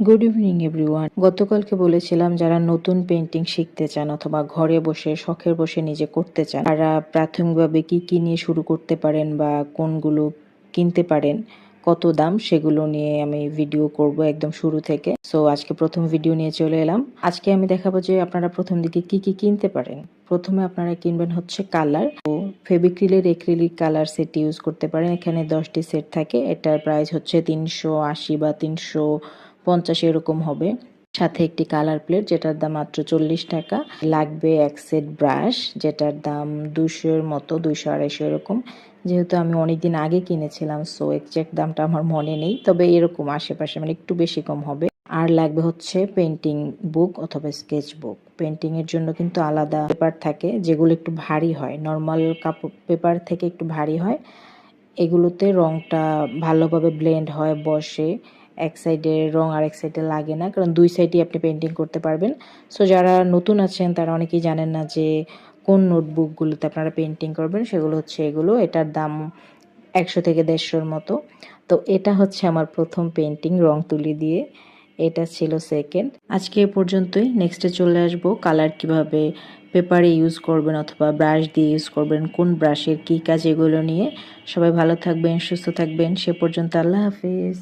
Good evening everyone. গতকালকে বলেছিলাম যারা নতুন পেন্টিং শিখতে চান অথবা ঘরে বসে শখের বসে নিজে করতে চান তারা প্রাথমিকভাবে কি কি নিয়ে শুরু করতে পারেন বা কোনগুলো কিনতে পারেন, কত দাম, সেগুলো নিয়ে আমি ভিডিও করব একদম শুরু থেকে। সো আজকে প্রথম ভিডিও নিয়ে চলে এলাম। আজকে আমি দেখাবো যে আপনারা প্রথম দিকে কি কি কিনতে পারেন। প্রথমে আপনারা কিনবেন হচ্ছে কালার। ও ফেবিক্রিলের এক্রিলিক কালার সেট ইউজ করতে পারেন। এখানে 10টি সেট থাকে। এটার প্রাইস হচ্ছে 380 বা 350 এরকম হবে। সাথে একটি কালার প্লেট যেটার দাম মাত্র 40 টাকা। লাগবে এক সেট ব্রাশ যেটার দাম 200-এর মতো, 200-250 এরকম। যেহেতু আমি অনেকদিন আগে কিনেছিলাম সো এক্সাক্ট দামটা আমার মনে নেই, তবে এরকম আশেপাশে, মানে একটু বেশি কম হবে। আর লাগবে হচ্ছে পেন্টিং বুক অথবা স্কেচ বুক। পেন্টিং এর জন্য কিন্তু আলাদা পেপার থাকে যেগুলো একটু ভারী হয়, নর্মাল কাপড় পেপার থেকে একটু ভারী হয়। এগুলোতে রংটা ভালোভাবে ব্লেন্ড হয়, বসে। এক সাইডে রং আর এক সাইডে লাগে না, কারণ দুই সাইডেই আপনি পেন্টিং করতে পারবেন। সো যারা নতুন আছেন তারা অনেকেই জানেন না যে কোন নোটবুকগুলোতে আপনারা পেন্টিং করবেন। সেগুলো হচ্ছে এগুলো। এটার দাম 100 থেকে 150-এর মতো। তো এটা হচ্ছে আমার প্রথম পেন্টিং রং তুলি দিয়ে। এটা ছিল সেকেন্ড। আজকে এ পর্যন্তই। নেক্সটে চলে আসবো কালার কিভাবে পেপারে ইউজ করবেন অথবা ব্রাশ দিয়ে ইউজ করবেন, কোন ব্রাশের কী কাজ, এগুলো নিয়ে। সবাই ভালো থাকবেন, সুস্থ থাকবেন। সে পর্যন্ত আল্লাহ হাফিজ।